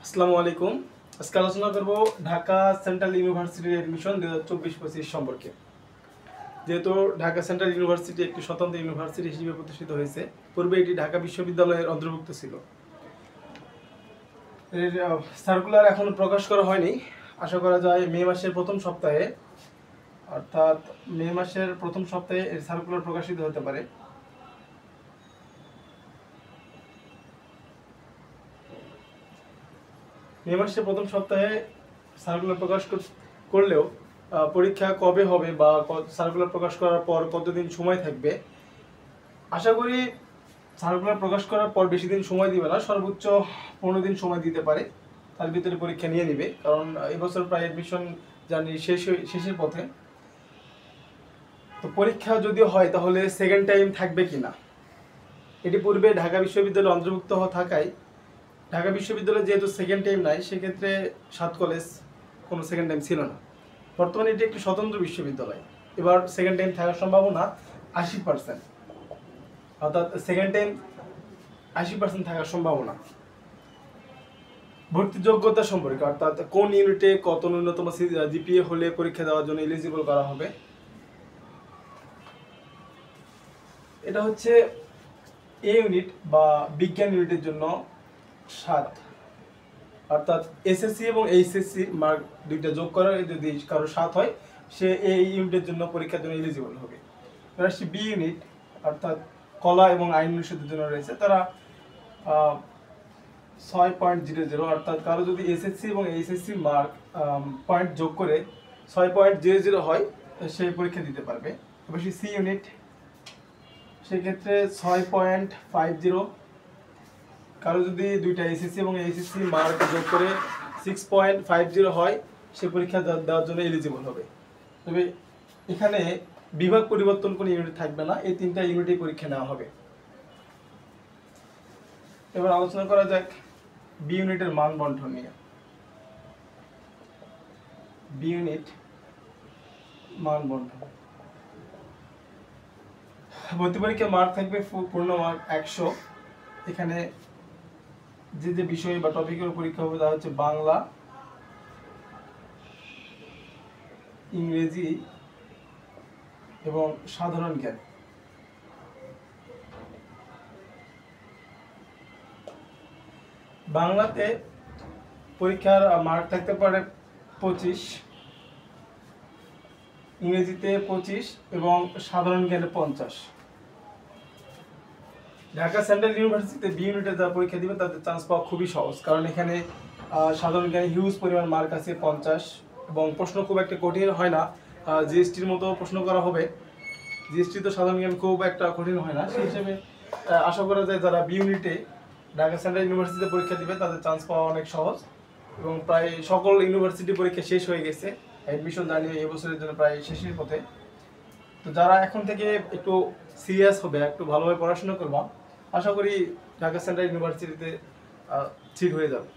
আসসালামু আলাইকুম। আজকে আলোচনা করব ঢাকা সেন্ট্রাল ইউনিভার্সিটির এডমিশন 2024-25 সম্পর্কে। যেহেতু ঢাকা সেন্ট্রাল ইউনিভার্সিটি একটি স্বতন্ত্র ইউনিভার্সিটি হিসেবে প্রতিষ্ঠিত হয়েছে, পূর্বে এটি ঢাকা বিশ্ববিদ্যালয়ের অন্তর্ভুক্ত ছিল। এর সার্কুলার এখনো প্রকাশ করা হয়নি। আশা করা যায় মে মাসের প্রথম সপ্তাহে, অর্থাৎ মে মাসের প্রথম সপ্তাহে এর সার্কুলার প্রকাশিত হতে পারে। মে মাসের প্রথম সপ্তাহে সার্কুলার প্রকাশ করলেও পরীক্ষা কবে হবে বা সার্কুলার প্রকাশ করার পর কতদিন সময় থাকবে, আশা করি সার্কুলার প্রকাশ করার পর বেশি দিন সময় দিবে না, সর্বোচ্চ 15 দিন সময় দিতে পারে। তার ভিতরে পরীক্ষা নিয়ে নিবে, কারণ এবছর প্রায় অ্যাডমিশন জানি শেষের পথে। তো পরীক্ষা যদিও হয় তাহলে সেকেন্ড টাইম থাকবে কিনা, এটি পূর্বে ঢাকা বিশ্ববিদ্যালয়ে অন্তর্ভুক্ত থাকায় ঢাকা বিশ্ববিদ্যালয়ে যেহেতু সেকেন্ড টাইম নাই, সেক্ষেত্রে 7 কলেজ কোনো সেকেন্ড টাইম ছিল না। বর্তমানে এটি একটি স্বতন্ত্র বিশ্ববিদ্যালয়, এবার সেকেন্ড টাইম থাকার সম্ভাবনা 80%, অর্থাৎ সেকেন্ড টাইম 80% থাকার সম্ভাবনা। ভর্তি যোগ্যতা সম্পর্কে, অর্থাৎ কোন ইউনিটে কত ন্যূনতম জিপিএ হলে পরীক্ষা দেওয়ার জন্য এলিজিবল করা হবে, এটা হচ্ছে এ ইউনিট বা বিজ্ঞান ইউনিটের জন্য 7, অর্থাৎ এসএসসি এবং এইচএসসি মার্ক দুইটা যোগ করার যদি কারো 7 হয়, সে এই ইউনিটের জন্য পরীক্ষার জন্য এলিজিবল হবে। এবার আসছে বি ইউনিট, অর্থাৎ কলা এবং আইন অনুষদের জন্য রয়েছে, তারা 6.00, অর্থাৎ কারো যদি এসএসসি এবং এইচএসসি মার্ক পয়েন্ট যোগ করে 6.00 হয়, সে পরীক্ষা দিতে পারবে। এবার সি ইউনিট, সেক্ষেত্রে 6.50, কারো যদি দুইটা এসএসসি এবং এইচএসসি মার্ক যোগ করে 6.50 হয়, সে পরীক্ষা দেওয়ার জন্য এলিজিবল হবে। তবে এখানে বিভাগ পরিবর্তন কোনো ইউনিট থাকবে না, এই 3টা ইউনিটেই পরীক্ষা নেওয়া হবে। এবার আলোচনা করা যাক বি ইউনিটের মান বন্টন নিয়ে। বি ইউনিট মান বন্টন, ভর্তি পরীক্ষার মার্ক থাকবে পূর্ণ মার্ক 100। এখানে যে বিষয় বা টপিকের পরীক্ষা হবে তা হচ্ছে বাংলা, ইংরেজি এবং সাধারণ জ্ঞান। বাংলাতে পরীক্ষার মার্ক থাকতে পারে 25, ইংরেজিতে 25 এবং সাধারণ জ্ঞানে 50। ঢাকা সেন্ট্রাল ইউনিভার্সিটিতে বি ইউনিটে যারা পরীক্ষা দিবে তাদের চান্স পাওয়া খুবই সহজ, কারণ এখানে সাধারণ জ্ঞানে হিউজ পরিমাণ মার্ক আছে 50, এবং প্রশ্ন খুব একটা কঠিন হয় না। জিএসটির মতো প্রশ্ন করা হবে, জিএসটি তো সাধারণ জ্ঞান খুব একটা কঠিন হয় না, সেই হিসেবে আশা করা যায় যারা বি ইউনিটে ঢাকা সেন্ট্রাল ইউনিভার্সিটিতে পরীক্ষা দিবে তাদের চান্স পাওয়া অনেক সহজ। এবং প্রায় সকল ইউনিভার্সিটি পরীক্ষা শেষ হয়ে গেছে, অ্যাডমিশন জানিয়ে এই বছরের জন্য প্রায় শেষের পথে। তো যারা এখন থেকে একটু সিরিয়াস হবে, একটু ভালোভাবে পড়াশোনা করবা, আশা করি ঢাকা সেন্ট্রাল ইউনিভার্সিটিতে সিট হয়ে যাবে।